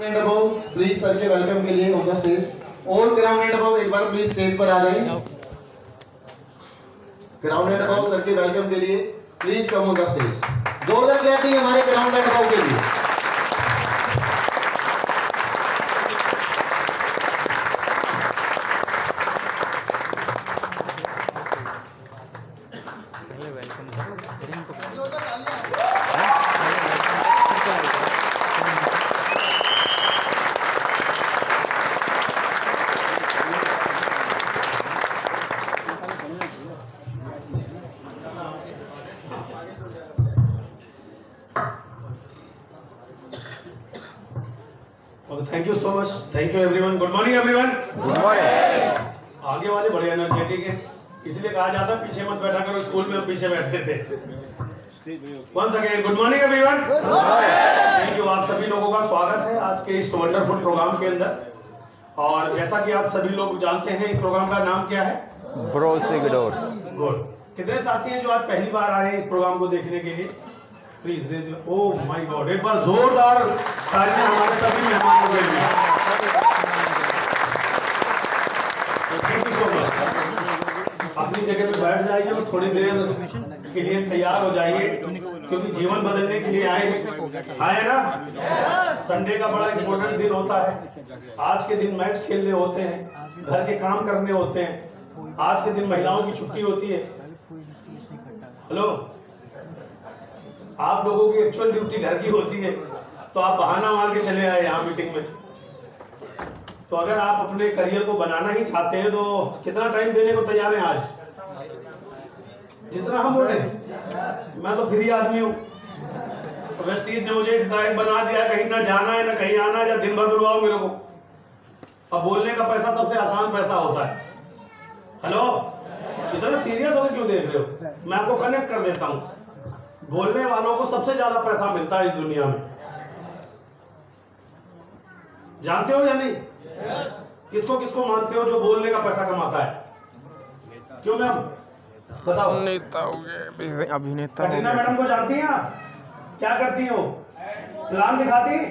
And above please sir के welcome के लिए on the stage. All ground and above एक बार प्लीज स्टेज पर आ जाएं। ग्राउंड एंड अबव सर के वेलकम के लिए please come on the stage. जोरदार क्लैपिंग हमारे ग्राउंड एंड अबव के लिए। Thank you so much, thank you everyone. Good morning everyone. Good morning. आगे वाले बड़े एनर्जेटिक हैं, इसलिए कहा जाता है पीछे मत बैठा करो। स्कूल में हम पीछे बैठते थे। Once again good morning everyone. Thank you. आप सभी लोगों का स्वागत है आज के इस वंडरफुल प्रोग्राम के अंदर। और जैसा कि आप सभी लोग जानते हैं, इस प्रोग्राम का नाम क्या है? ब्रोसिकडोर। गुड। कितने साथी हैं जो आज पहली बार आए हैं इस प्रोग्राम को देखने के लिए? Please raise. Oh my god, एक बार जोरदार तालियां हमारे सभी मेहमानों के लिए। Thank you so much. अपनी जगह पे बैठ जाइए और थोड़ी देर के लिए तैयार हो जाइए, क्योंकि जीवन बदलने के लिए आए ना। संडे का बड़ा इंपॉर्टेंट दिन होता है। आज के दिन मैच खेलने होते हैं, घर के काम करने होते हैं। आज के दिन महिलाओं की छुट्टी होती है। हेलो, आप लोगों की एक्चुअल ड्यूटी घर की होती है, तो आप बहाना मार के चले आए यहाँ मीटिंग में। तो अगर आप अपने करियर को बनाना ही चाहते हैं तो कितना टाइम देने को तैयार हैं आज? जितना हम बोले। मैं तो फ्री आदमी हूँ। वेस्टीज ने मुझे इस लायक बना दिया, कहीं ना जाना है ना कहीं आना है, या दिन भर बुलवाओ मेरे को। अब बोलने का पैसा सबसे आसान पैसा होता है। हेलो, इतना सीरियस होकर क्यों देख रहे हो? मैं आपको कनेक्ट कर देता हूँ। बोलने वालों को सबसे ज्यादा पैसा मिलता है इस दुनिया में। जानते हो या नहीं? किसको किसको मानते हो जो बोलने का पैसा कमाता है? क्यों मैम बताओ? नेता हो गए, अभिनेता। कटरीना मैडम को जानती हैं आप? क्या करती हो? प्लान दिखाती हैं,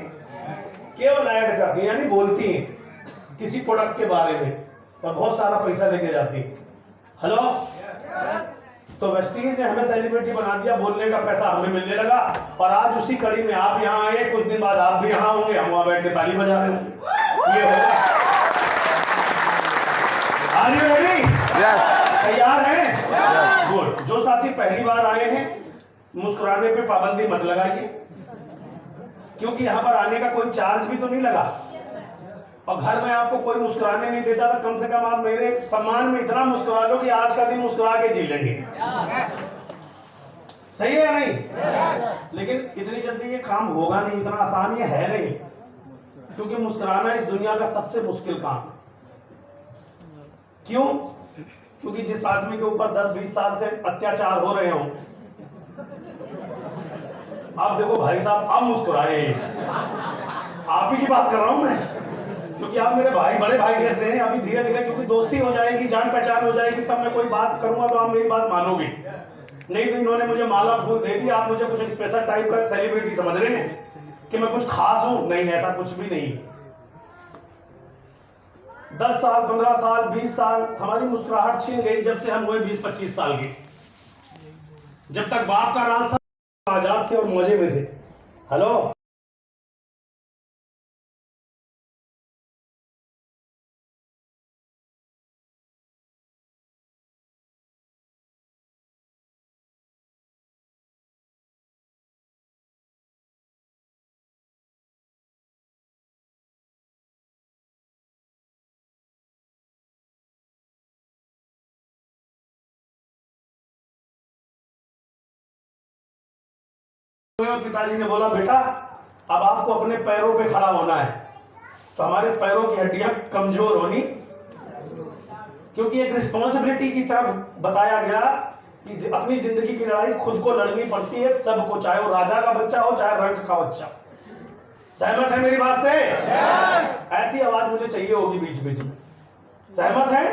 केवल ऐड करती हैं, यानी बोलती हैं किसी प्रोडक्ट के बारे में और बहुत सारा पैसा लेके जाती हैं। हेलो, तो वेस्टीज ने हमें सेलिब्रिटी बना दिया, बोलने का पैसा हमें मिलने लगा। और आज उसी कड़ी में आप यहाँ आए, कुछ दिन बाद आप भी यहाँ होंगे, हम वहां बैठ के ताली बजा रहे होंगे। ये होगा। Are you ready? तैयार हैं? गुड। जो साथी पहली बार आए हैं, मुस्कुराने पे पाबंदी मत लगाइए, क्योंकि यहाँ पर आने का कोई चार्ज भी तो नहीं लगा। और घर में आपको कोई मुस्कुराने नहीं देता था, कम से कम आप मेरे सम्मान में इतना मुस्कुरा लो कि आज का दिन मुस्कुरा के जी लेंगे। सही है या नहीं? लेकिन इतनी जल्दी ये काम होगा नहीं, इतना आसान ये है नहीं, क्योंकि मुस्कुराना इस दुनिया का सबसे मुश्किल काम है। क्यों? क्योंकि जिस आदमी के ऊपर 10-20 साल से अत्याचार हो रहे हो, आप देखो भाई साहब, अब मुस्कुराए। आप ही की बात कर रहा हूं मैं, क्योंकि आप मेरे भाई, बड़े भाई जैसे हैं। अभी धीरे धीरे क्योंकि दोस्ती हो जाएगी, जान पहचान हो जाएगी, तब मैं कोई बात करूंगा तो आप मेरी बात मानोगे। नहीं तो इन्होंने मुझे माला फूल दे दी, आप मुझे कुछ स्पेशल टाइप का सेलिब्रिटी समझ रहे हैं कि मैं कुछ खास हूं। नहीं, ऐसा कुछ भी नहीं। 10 साल, 15 साल, 20 साल हमारी मुस्कुराहट छीन गई जब से हम हुए 20-25 साल के। जब तक बाप का राज था, आजाद थे और मौजे में थे। हेलो, पिताजी ने बोला, बेटा अब आपको अपने पैरों पे खड़ा होना है। तो हमारे पैरों की हड्डियां कमजोर होनी, क्योंकि एक रिस्पॉन्सिबिलिटी की तरफ बताया गया कि अपनी जिंदगी की लड़ाई खुद को लड़नी पड़ती है सबको, चाहे वो राजा का बच्चा हो चाहे रंग का बच्चा। सहमत है मेरी बात से? ऐसी आवाज मुझे चाहिए होगी बीच बीच में। सहमत है?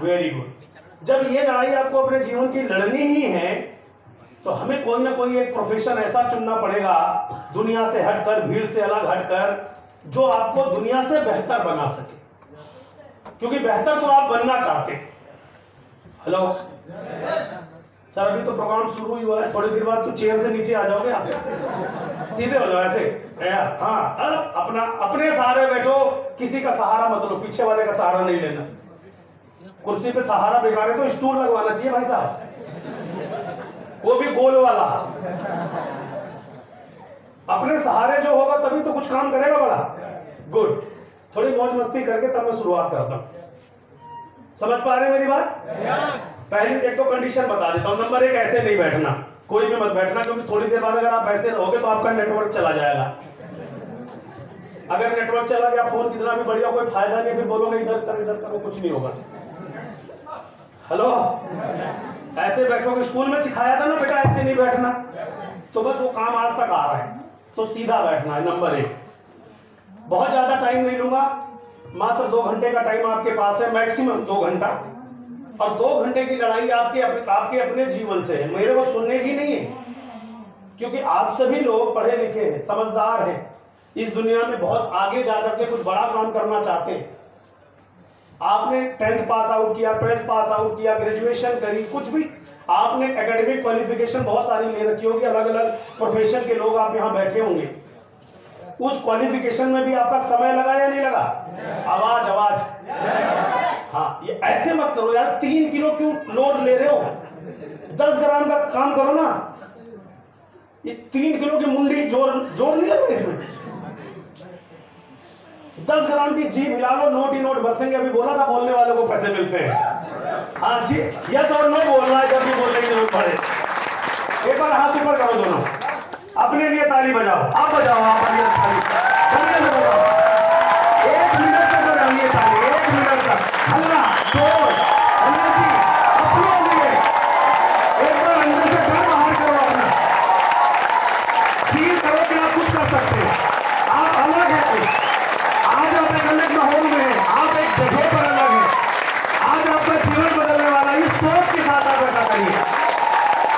Very good. जब ये लड़ाई आपको अपने जीवन की लड़नी ही है, तो हमें कोई ना कोई एक प्रोफेशन ऐसा चुनना पड़ेगा, दुनिया से हटकर, भीड़ से अलग हटकर, जो आपको दुनिया से बेहतर बना सके, क्योंकि बेहतर तो आप बनना चाहते हैं। हेलो सर, अभी तो प्रोग्राम शुरू ही हुआ है, थोड़ी देर बाद तो चेयर से नीचे आ जाओगे आप, सीधे हो जाओ ऐसे। हाँ, अपने सहारे बैठो, किसी का सहारा मत लो, पीछे वाले का सहारा नहीं लेना। कुर्सी पे सहारा बेकार है तो स्टूल लगवाना चाहिए भाई साहब, वो भी गोल वाला। अपने सहारे जो होगा तभी तो कुछ काम करेगा बड़ा। गुड, थोड़ी मौज मस्ती करके तब मैं शुरुआत करता हूं। समझ पा रहे हैं मेरी बात? पहली एक तो कंडीशन बता देता हूं। नंबर 1, ऐसे नहीं बैठना, कोई भी मत बैठना, क्योंकि थोड़ी देर बाद अगर आप ऐसे रहोगे तो आपका नेटवर्क चला जाएगा। अगर नेटवर्क चला गया, फोन कितना भी बढ़िया, कोई फायदा नहीं, फिर बोलोगे इधर करो, कुछ नहीं होगा। हेलो, ऐसे बैठोगे, स्कूल में सिखाया था ना बेटा ऐसे नहीं बैठना, तो बस वो काम आज तक आ रहा है, तो सीधा बैठना है। नंबर 1, बहुत ज्यादा टाइम नहीं लूंगा, मात्र 2 घंटे का टाइम आपके पास है, मैक्सिमम 2 घंटा। और 2 घंटे की लड़ाई आपके अपने जीवन से है, मेरे को सुनने की नहीं है, क्योंकि आप सभी लोग पढ़े लिखे हैं, समझदार हैं, इस दुनिया में बहुत आगे जाकर के कुछ बड़ा काम करना चाहते हैं। आपने 10th पास आउट किया, 12th पास आउट किया, ग्रेजुएशन करी, कुछ भी आपने एकेडमिक क्वालिफिकेशन बहुत सारी ले रखी होगी, अलग अलग प्रोफेशन के लोग आप यहां बैठे होंगे। उस क्वालिफिकेशन में भी आपका समय लगा या नहीं लगा? आवाज हाँ, ये ऐसे मत करो यार, 3 किलो क्यों लोड ले रहे हो? 10 ग्राम का काम करो ना। ये 3 किलो की मुंडी जोर नहीं लग रही इसमें। 10 ग्राम की जीभ हिला लो, नोट ही नोट बरसेंगे। अभी बोला था बोलने वालों को पैसे मिलते हैं। हाँ जी, यस और नो बोलना है जब भी बोलने की जरूरत पड़े। एक बार हाथ ऊपर करो दोनों, अपने लिए ताली बजाओ। आप बजाओ, आप अपने लिए ताली बढ़िया से बजाओ। 1 मिनट तक बजाइए ताली, 1 मिनट तक। हल्ला जोर एनर्जी अपने लिए। एक बार अंदर से डर बाहर करो अपना, फील करो कि आप कुछ कर सकते हैं, आप अलग हैं। आज आप एक अलग माहौल में हैं, आप एक जगह पर अलग हैं। आज आपका जीवन बदलने वाला है, इस सोच के साथ आप ऐसा करिए।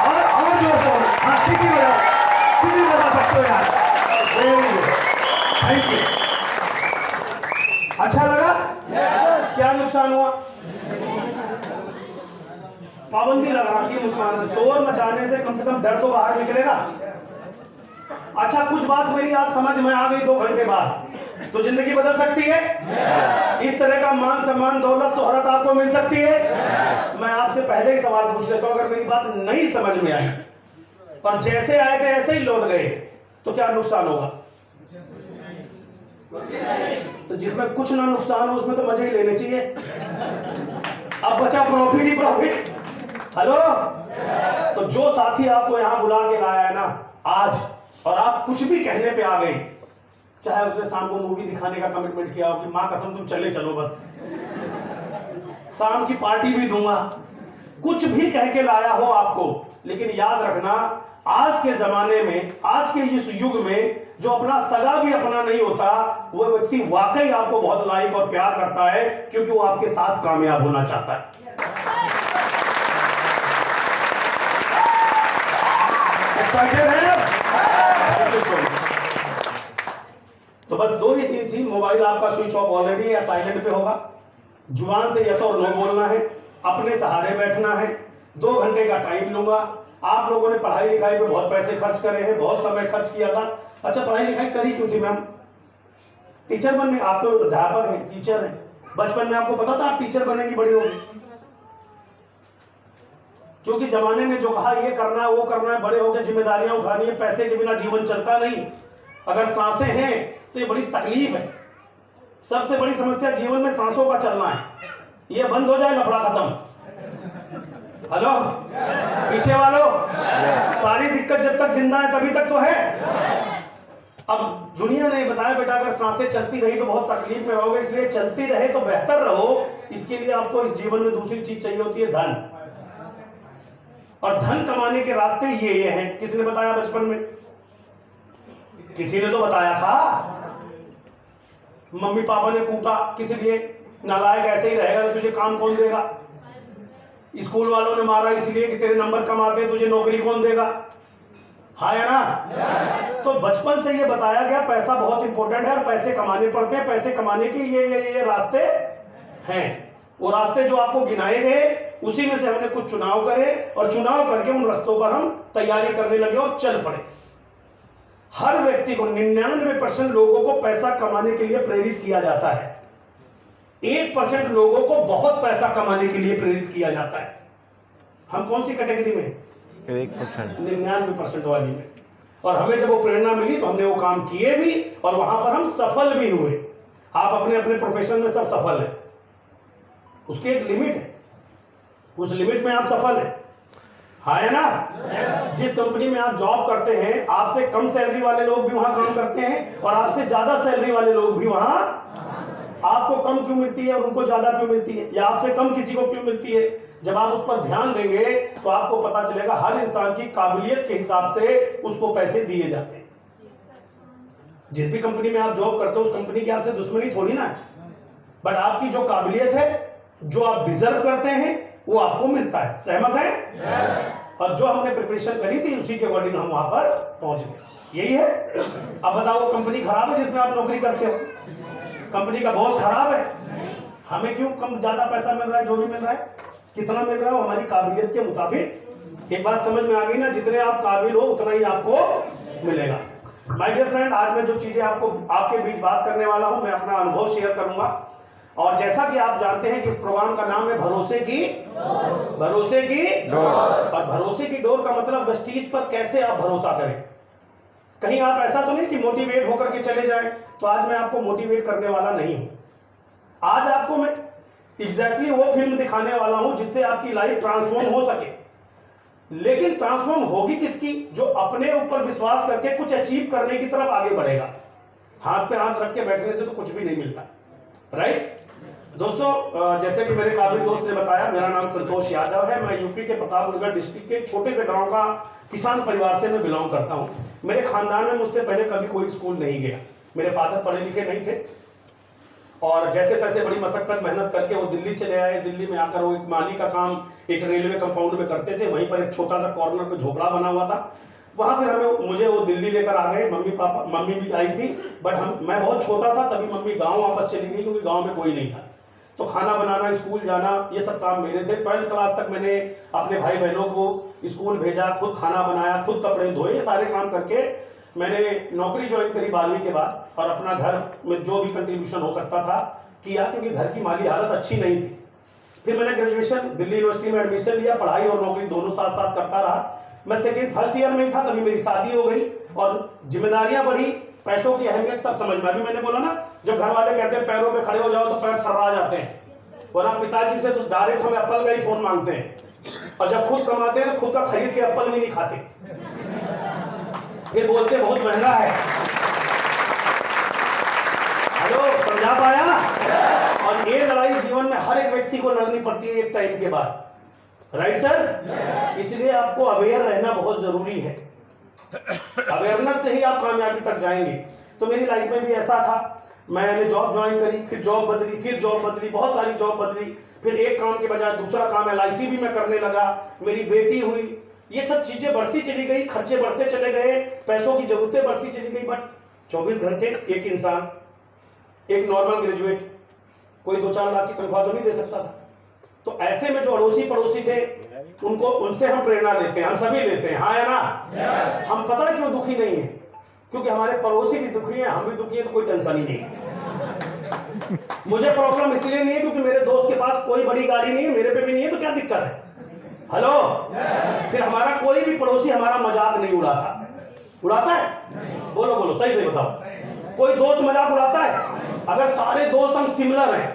और जोर से बोलो, हाँ सीटी बजाओ, सीटी बजा सकते हो यार। Very good, thank you. अच्छा लगा? क्या नुकसान हुआ? पाबंदी लगा रखी है मुसलमान में, शोर मचाने से कम डर तो बाहर निकलेगा। अच्छा, कुछ बात मेरी आज समझ में आ गई 2 घंटे बाद, तो जिंदगी बदल सकती है। इस तरह का मान सम्मान, दौलत, शोहरत आपको मिल सकती है। मैं आपसे पहले ही सवाल पूछ लेता हूं, अगर मेरी बात नहीं समझ में आई और जैसे आए थे ऐसे ही लौट गए, तो क्या नुकसान होगा? तो जिसमें कुछ ना नुकसान हो उसमें तो मजे ही लेने चाहिए। अब बचा प्रॉफिट ही प्रॉफिट। हेलो, तो जो साथी आपको यहां बुला के लाया है ना आज, और आप कुछ भी कहने पे आ गए, चाहे उसने शाम को मूवी दिखाने का कमिटमेंट किया हो कि मां कसम तुम चलो बस, शाम की पार्टी भी दूंगा, कुछ भी कह के लाया हो आपको, लेकिन याद रखना, आज के जमाने में, आज के इस युग में, जो अपना सगा भी अपना नहीं होता, वो व्यक्ति वाकई आपको बहुत लाइक और प्यार करता है, क्योंकि वो आपके साथ कामयाब होना चाहता है। एक्साइटेड है? तो बस 2 ही चीज, मोबाइल आपका स्विच ऑफ ऑलरेडी या साइलेंट पे होगा, जुबान से यस और नो बोलना है, अपने सहारे बैठना है। 2 घंटे का टाइम लूंगा। आप लोगों ने पढ़ाई लिखाई पे बहुत पैसे खर्च करे हैं, बहुत समय खर्च किया था। अच्छा, पढ़ाई लिखाई करी क्यों थी मैम? टीचर बनने। आप तो अध्यापक हैं, टीचर हैं, बचपन में आपको पता था आप टीचर बनेंगी, बड़ी होगी? क्योंकि जमाने में जो कहा ये करना है वो करना है, बड़े होकर जिम्मेदारियां उठानी है, पैसे के बिना जीवन चलता नहीं। अगर सांसें हैं तो ये बड़ी तकलीफ है। सबसे बड़ी समस्या जीवन में सांसों का चलना है, ये बंद हो जाए लफड़ा खत्म। हेलो पीछे वालों, सारी दिक्कत जब तक जिंदा है तभी तक तो है। अब दुनिया ने बताया बेटा अगर सांसें चलती रही तो बहुत तकलीफ में रहोगे, इसलिए चलती रहे तो बेहतर रहो। इसके लिए आपको इस जीवन में दूसरी चीज चाहिए होती है, धन। और धन कमाने के रास्ते ये हैं। किसने बताया बचपन में? किसी ने तो बताया था। मम्मी पापा ने कूटा किस लिए? नालायक ऐसे ही रहेगा तो तुझे काम कौन देगा? स्कूल वालों ने मारा इसलिए कि तेरे नंबर कम आते, तुझे नौकरी कौन देगा? हाँ या ना? तो बचपन से ये बताया गया पैसा बहुत इंपॉर्टेंट है और पैसे कमाने पड़ते हैं, पैसे कमाने के ये रास्ते हैं। वो रास्ते जो आपको गिनाए गए उसी में से हमने कुछ चुनाव करे और चुनाव करके उन रास्तों पर हम तैयारी करने लगे और चल पड़े। हर व्यक्ति को 99% लोगों को पैसा कमाने के लिए प्रेरित किया जाता है, 1% लोगों को बहुत पैसा कमाने के लिए प्रेरित किया जाता है। हम कौन सी कैटेगरी में? 1%। 99% वाली में। और हमें जब वो प्रेरणा मिली तो हमने वो काम किए भी और वहां पर हम सफल भी हुए। आप अपने अपने प्रोफेशन में सब सफल हैं, उसकी एक लिमिट है, उस लिमिट में आप सफल हैं, हाँ है ना? जिस कंपनी में आप जॉब करते हैं, आपसे कम सैलरी वाले लोग भी वहां काम करते हैं और आपसे ज्यादा सैलरी वाले लोग भी वहां। आपको कम क्यों मिलती है और उनको ज्यादा क्यों मिलती है, या आपसे कम किसी को क्यों मिलती है? जब आप उस पर ध्यान देंगे तो आपको पता चलेगा हर इंसान की काबिलियत के हिसाब से उसको पैसे दिए जाते हैं। जिस भी कंपनी में आप जॉब करते हो उस कंपनी की आपसे दुश्मनी थोड़ी ना है, बट आपकी जो काबिलियत है, जो आप डिजर्व करते हैं, वो आपको मिलता है। सहमत है? और जो हमने प्रिपरेशन करी थी उसी के अकॉर्डिंग हम वहां पर पहुंच गए। यही है। अब बताओ, वो कंपनी खराब है जिसमें आप नौकरी करते हो? कंपनी का बॉस खराब है? हमें क्यों कम ज्यादा पैसा मिल रहा है? जो भी मिल रहा है, कितना मिल रहा है, वो हमारी काबिलियत के मुताबिक। एक बात समझ में आ गई ना, जितने आप काबिल हो उतना ही आपको मिलेगा। माय डियर फ्रेंड, आज मैं जो चीजें आपके बीच बात करने वाला हूं, मैं अपना अनुभव शेयर करूंगा। और जैसा कि आप जानते हैं कि इस प्रोग्राम का नाम है भरोसे की डोर। और भरोसे की डोर का मतलब वेस्टीज पर कैसे आप भरोसा करें। कहीं आप ऐसा तो नहीं कि मोटिवेट होकर के चले जाएं। तो आज मैं आपको मोटिवेट करने वाला नहीं हूं। आज आपको मैं एग्जैक्टली वो फिल्म दिखाने वाला हूं जिससे आपकी लाइफ ट्रांसफॉर्म हो सके। लेकिन ट्रांसफॉर्म होगी किसकी? जो अपने ऊपर विश्वास करके कुछ अचीव करने की तरफ आगे बढ़ेगा। हाथ पे हाथ रख के बैठने से तो कुछ भी नहीं मिलता, राइट? दोस्तों, जैसे कि मेरे काबिल दोस्त ने बताया, मेरा नाम संतोष यादव है। मैं यूपी के प्रतापगढ़ डिस्ट्रिक्ट के एक छोटे से गांव का किसान परिवार से मैं बिलोंग करता हूं। मेरे खानदान में मुझसे पहले कभी कोई स्कूल नहीं गया। मेरे फादर पढ़े लिखे नहीं थे और जैसे तैसे बड़ी मशक्कत मेहनत करके वो दिल्ली चले आए। दिल्ली में आकर वो एक माली का काम एक रेलवे कंपाउंड में करते थे। वहीं पर एक छोटा सा कॉर्नर पे झोपड़ा बना हुआ था। वहां फिर मुझे वो दिल्ली लेकर आ गए। मम्मी भी आई थी, बट मैं बहुत छोटा था तभी मम्मी गांव वापस चली गई, क्योंकि गांव में कोई नहीं था। तो खाना बनाना, स्कूल जाना, ये सब काम मेरे थे। 12th क्लास तक मैंने अपने भाई बहनों को स्कूल भेजा, खुद खाना बनाया, खुद कपड़े धोए, ये सारे काम करके मैंने नौकरी ज्वाइन करी 12वीं के बाद। और अपना घर में जो भी कंट्रीब्यूशन हो सकता था किया, क्योंकि घर की माली हालत अच्छी नहीं थी। फिर मैंने ग्रेजुएशन दिल्ली यूनिवर्सिटी में एडमिशन लिया। पढ़ाई और नौकरी दोनों साथ साथ करता रहा। मैं फर्स्ट ईयर में था तभी मेरी शादी हो गई और जिम्मेदारियां बढ़ी। पैसों की अहमियत तब समझ में। अभी मैंने बोला ना, जब घर वाले कहते हैं पैरों पे खड़े हो जाओ तो पैर थर्रा जाते हैं, वरना पिताजी से तो डायरेक्ट हमें एप्पल का ही फोन मांगते हैं। और जब खुद कमाते हैं तो खुद का खरीद के एप्पल भी नहीं खाते, फिर बोलते बहुत महंगा है। हेलो, समझा पाया? और ये लड़ाई जीवन में हर एक व्यक्ति को लड़नी पड़ती है एक टाइम के बाद, राइट सर? इसलिए आपको अवेयर रहना बहुत जरूरी है। अवेयरनेस से ही आप कामयाबी तक जाएंगे। तो मेरी लाइफ में भी ऐसा था। मैंने जॉब ज्वाइन करी, फिर जॉब बदली, फिर जॉब बदली, बहुत सारी जॉब बदली। फिर एक काम के बजाय दूसरा काम LIC भी मैं करने लगा। मेरी बेटी हुई, ये सब चीजें बढ़ती चली गई, खर्चे बढ़ते चले गए, पैसों की जरूरतें बढ़ती चली गई। बट 24 घंटे एक इंसान, एक नॉर्मल ग्रेजुएट, कोई 2-4 लाख की तनख्वाह तो नहीं दे सकता था। तो ऐसे में जो अड़ोसी पड़ोसी थे उनसे हम प्रेरणा लेते हैं, हम सभी लेते हैं, हाँ या ना? हम पता है क्यों दुखी नहीं है? क्योंकि हमारे पड़ोसी भी दुखी हैं, हम भी दुखी हैं, तो कोई टेंशन ही नहीं है। मुझे प्रॉब्लम इसलिए नहीं है क्योंकि मेरे दोस्त के पास कोई बड़ी गाड़ी नहीं है, मेरे पे भी नहीं है, तो क्या दिक्कत है? हेलो? फिर हमारा कोई भी पड़ोसी हमारा मजाक नहीं उड़ाता है? बोलो बोलो, सही सही बताओ। कोई दोस्त मजाक उड़ाता है? अगर सारे दोस्त हम सिमिलर हैं,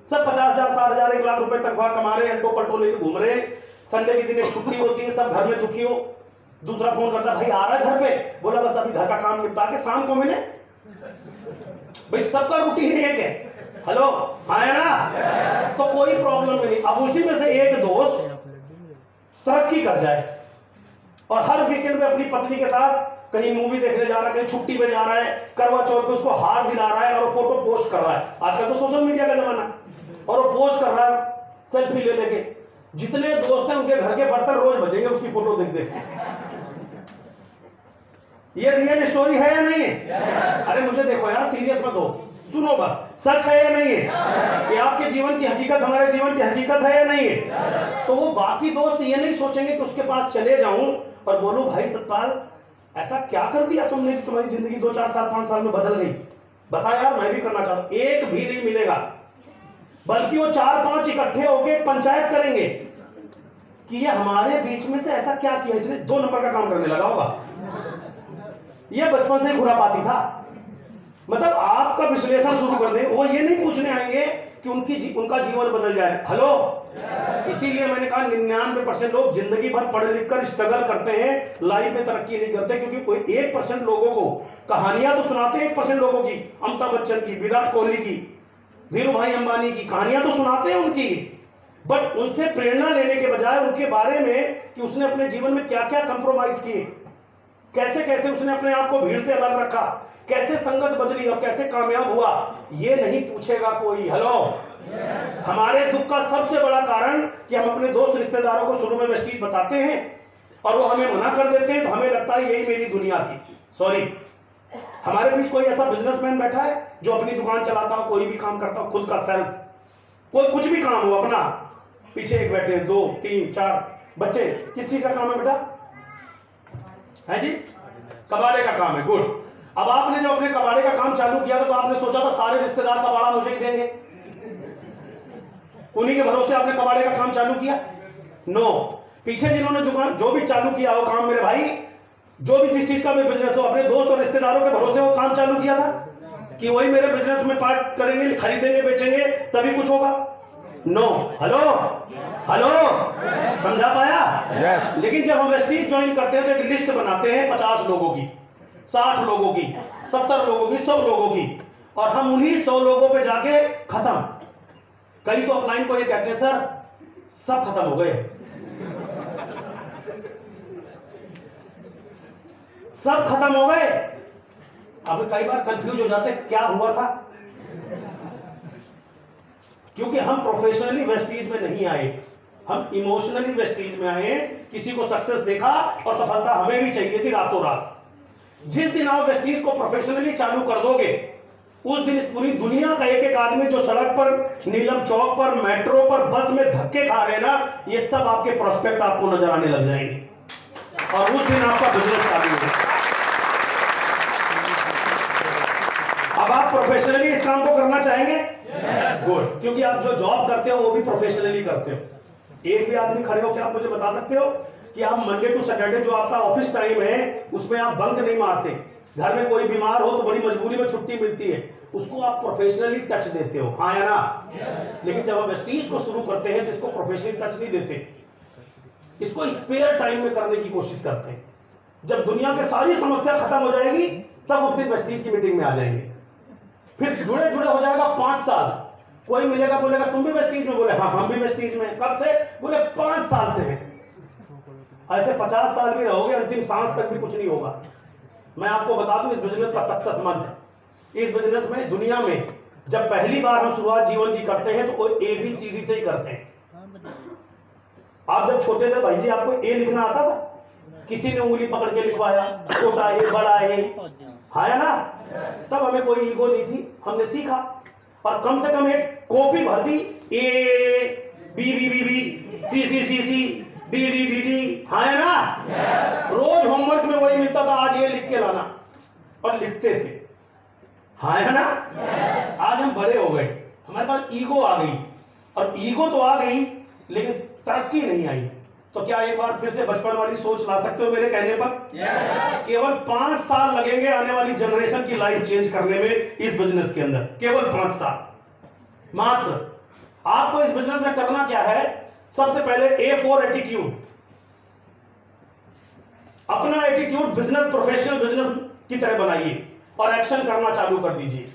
सब 50,000, 60,000, 1 लाख रुपए तनख्वाह कमा रहे हैं, अल्टो पल्टो लेके घूम रहे हैं, संडे के दिन एक छुट्टी होती है, सब घर में दुखी हो, दूसरा फोन करता, भाई आ रहा है घर पे? बोला बस अभी घर का काम निपटा के शाम को मिले। भाई सबका रूटीन एक है। हेलो, हाँ है ना? तो कोई प्रॉब्लम नहीं। अब उसी में से एक दोस्त तरक्की कर जाए और हर वीकेंड में अपनी पत्नी के साथ कहीं मूवी देखने जा रहा है, कहीं छुट्टी पे जा रहा है, करवा चौथ पे उसको हार दिला रहा है और फोटो पोस्ट कर रहा है। आजकल तो सोशल मीडिया का जमाना है, और वो पोस्ट कर रहा है सेल्फी ले लेके। जितने दोस्त हैं उनके घर के बर्तन रोज बजेंगे उसकी फोटो देख देख के। ये रियल स्टोरी है या नहीं है? अरे मुझे देखो यार, सीरियस मत हो, सुनो बस, सच है या नहीं है? कि आपके जीवन की हकीकत हमारे जीवन की हकीकत है या नहीं है? तो वो बाकी दोस्त ये नहीं सोचेंगे कि उसके पास चले जाऊं और बोलूं भाई सतपाल ऐसा क्या कर दिया तुमने कि तुम्हारी जिंदगी 2 4 साल 5 साल में बदल गई, बता यार मैं भी करना चाहता हूं। एक भी नहीं मिलेगा, बल्कि वो 4-5 इकट्ठे होकर पंचायत करेंगे कि ये हमारे बीच में से ऐसा क्या किया, इसने 2 नंबर का काम करने लगा होगा, ये बचपन से खुरापाती था। मतलब आपका विश्लेषण शुरू कर दे, वो ये नहीं पूछने आएंगे कि उनका जीवन बदल जाए। हेलो, इसीलिए मैंने कहा 99% लोग जिंदगी भर पढ़े लिख कर स्ट्रगल करते हैं, लाइफ में तरक्की नहीं करते, क्योंकि कोई 1% लोगों को कहानियां तो सुनाते हैं, 1% लोगों की, अमिताभ बच्चन की, विराट कोहली की, धीरू भाई अंबानी की कहानियां तो सुनाते हैं उनकी, बट उनसे प्रेरणा लेने के बजाय उनके बारे में कि उसने अपने जीवन में क्या क्या कंप्रोमाइज किए, कैसे कैसे उसने अपने आप को भीड़ से अलग रखा, कैसे संगत बदली और कैसे कामयाब हुआ, ये नहीं पूछेगा कोई। हेलो, हमारे दुख का सबसे बड़ा कारण कि हम अपने दोस्त रिश्तेदारों को शुरू में वेस्टीज बताते हैं और वो हमें मना कर देते हैं, तो हमें लगता है यही मेरी दुनिया थी। सॉरी, हमारे बीच कोई ऐसा बिजनेसमैन बैठा है जो अपनी दुकान चलाता हो, कोई भी काम करता हो, खुद का सेल्फ, कोई कुछ भी काम हो अपना, पीछे एक बैठे 2 3 4 बच्चे, किस चीज का काम है बेटा? है जी, कबाड़े का काम है। गुड। अब आपने जब अपने कबाड़े का काम चालू किया था तो आपने सोचा था सारे रिश्तेदार कबाड़ा मुझे ही देंगे, उन्हीं के भरोसे आपने कबाड़े का काम चालू किया? नो, पीछे जिन्होंने दुकान जो भी चालू किया हो काम, मेरे भाई, जो भी जिस चीज का भी बिजनेस हो, अपने दोस्त और रिश्तेदारों के भरोसे वो काम चालू किया था कि वही मेरे बिजनेस में पार्ट करेंगे, खरीदेंगे, बेचेंगे, तभी कुछ होगा? नो। हेलो हेलो, समझा पाया? Yes. लेकिन जब हम वेस्टीज ज्वाइन करते हैं तो एक लिस्ट बनाते हैं 50 लोगों की, 60 लोगों की, 70 लोगों की, 100 लोगों की, और हम उन्हीं 100 लोगों पे जाके खत्म। कई तो अपलाइन को ये कहते हैं सर सब खत्म हो गए, सब खत्म हो गए। अब कई बार कंफ्यूज हो जाते क्या हुआ था, क्योंकि हम प्रोफेशनली वेस्टीज में नहीं आए, हम इमोशनली वेस्टीज में आए। किसी को सक्सेस देखा और सफलता हमें भी चाहिए थी रातों रात। जिस दिन आप वेस्टीज को प्रोफेशनली चालू कर दोगे, उस दिन इस पूरी दुनिया का एक एक आदमी जो सड़क पर, नीलम चौक पर, मेट्रो पर, बस में धक्के खा रहे हैं ना, ये सब आपके प्रोस्पेक्ट आपको नजर आने लग जाएंगे और उस दिन आपका बिजनेस चालू होगा। अब आप प्रोफेशनली इस काम को करना चाहेंगे? गुड। क्योंकि आप जो जॉब करते हो वो भी प्रोफेशनली करते हो। एक भी आदमी खड़े हो क्या आप मुझे बता सकते हो कि आप मंडे टू सैटरडे जो आपका ऑफिस टाइम है उसमें आप बंक नहीं मारते? घर में कोई बीमार हो तो बड़ी मजबूरी में छुट्टी मिलती है, उसको आप प्रोफेशनली टच देते हो, हाँ या ना? लेकिन जब हम वेस्टीज को शुरू करते हैं तो इसको प्रोफेशनली टच नहीं देते, इसको स्पेयर टाइम में करने की कोशिश करते हैं। जब दुनिया की सारी समस्या खत्म हो जाएगी तब उस दिन वेस्टीज की मीटिंग में आ जाएंगे, फिर जुड़े जुड़े हो जाएगा 5 साल। कोई मिलेगा बोलेगा तुम भी वेस्टीज में? बोले हाँ हम भी वेस्टीज में। कब से? बोले 5 साल से हैं। ऐसे 50 साल भी रहोगे, अंतिम सांस तक भी कुछ नहीं होगा। मैं आपको बता दूं इस बिजनेस का सक्सेस मंत्र, इस बिजनेस में, दुनिया में जब पहली बार हम शुरुआत जीवन की करते हैं तो वो ABCD से ही करते हैं। आप जब छोटे थे भाई जी, आपको ए लिखना आता था? किसी ने उंगली पकड़ के लिखवाया, छोटा ए, बड़ा ए, हाँ या ना? तब हमें कोई ईगो नहीं थी, हमने सीखा और कम से कम एक कॉपी भर दी, A B B B B, C C C C, D D D D, हाँ या ना? रोज होमवर्क में वही मिलता था, आज ये लिख के लाना, और लिखते थे, हाँ या ना? आज हम बड़े हो गए, हमारे पास ईगो आ गई, और ईगो तो आ गई लेकिन तरक्की नहीं आई। तो क्या एक बार फिर से बचपन वाली सोच ला सकते हो मेरे कहने पर? केवल 5 साल लगेंगे आने वाली जनरेशन की लाइफ चेंज करने में इस बिजनेस के अंदर, केवल 5 साल मात्र। आपको इस बिजनेस में करना क्या है? सबसे पहले A फॉर एटीट्यूड, अपना एटीट्यूड बिजनेस, प्रोफेशनल बिजनेस की तरह बनाइए और एक्शन करना चालू कर दीजिए।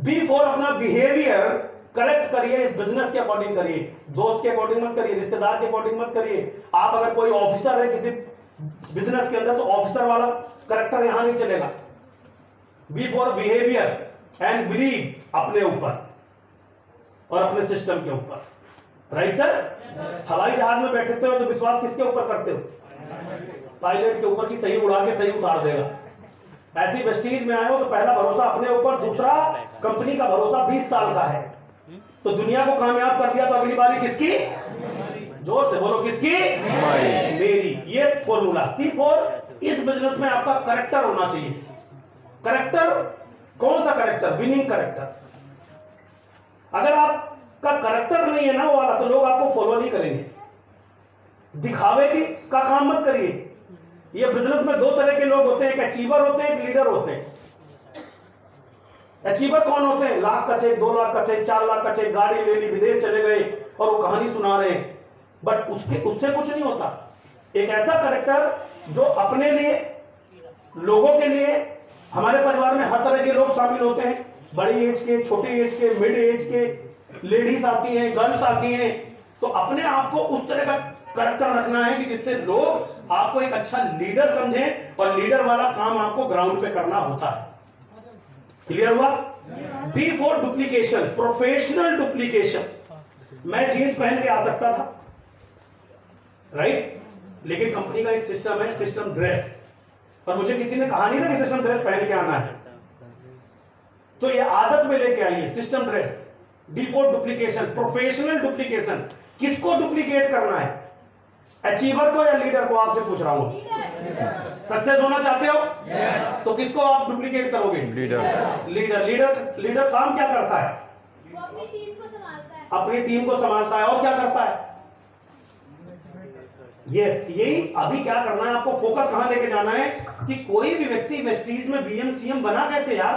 B फॉर अपना बिहेवियर करेक्ट करिए, इस बिजनेस के अकॉर्डिंग करिए, दोस्त के अकॉर्डिंग मत करिए, रिश्तेदार के अकॉर्डिंग मत करिए। आप अगर कोई ऑफिसर है किसी बिजनेस के अंदर तो ऑफिसर वाला करेक्टर यहां नहीं चलेगा। B for behaviour and believe अपने ऊपर और अपने सिस्टम के ऊपर। Right sir? हवाई जहाज में बैठते हो तो विश्वास किसके ऊपर करते हो? पायलट के ऊपर, की सही उड़ा के सही उतार देगा। ऐसी वेस्टीज में आए हो तो पहला भरोसा अपने ऊपर, दूसरा कंपनी का भरोसा 20 साल का है। तो दुनिया को कामयाब कर दिया तो अगली बारी किसकी? जोर से बोलो, किसकी? मेरी। ये फॉर्मूला C4। इस बिजनेस में आपका करेक्टर होना चाहिए। करेक्टर, कौन सा करेक्टर? Winning character. अगर आपका करेक्टर नहीं है ना वो वाला, तो लोग आपको फॉलो नहीं करेंगे। दिखावे की का काम मत करिए। ये बिजनेस में दो तरह के लोग होते हैं, एक अचीवर होते हैं, एक लीडर होते हैं। अचीवर कौन होते हैं? लाख का चेक, 2 लाख का चेक, 4 लाख का चेक, गाड़ी ले ली, विदेश चले गए और वो कहानी सुना रहे हैं, बट उससे कुछ नहीं होता। एक ऐसा करेक्टर जो अपने लिए, लोगों के लिए, हमारे परिवार में हर तरह के लोग शामिल होते हैं, बड़ी एज के, छोटी एज के, मिड एज के, लेडीज आती हैं, गर्ल्स आती हैं। तो अपने आप को उस तरह का करेक्टर रखना है कि जिससे लोग आपको एक अच्छा लीडर समझें, और लीडर वाला काम आपको ग्राउंड पे करना होता है। क्लियर हुआ? D4 duplication, professional duplication. मैं जीन्स पहन के आ सकता था, राइट, लेकिन कंपनी का एक सिस्टम है, सिस्टम ड्रेस, और मुझे किसी ने कहा नहीं था कि सिस्टम ड्रेस पहन के आना है, तो ये आदत में लेके आइए system dress. D4 duplication, professional duplication. किसको डुप्लीकेट करना है? अचीवर को या लीडर को? आपसे पूछ रहा हूं। सक्सेस होना चाहते हो? तो किसको आप डुप्लीकेट करोगे? लीडर। लीडर काम क्या करता है? वो अपनी टीम को संभालता है। अपनी टीम को संभालता है, और क्या करता है? यस, यही अभी क्या करना है आपको, फोकस कहां लेके जाना है कि कोई भी व्यक्ति वेस्टीज में BM CM बना कैसे यार?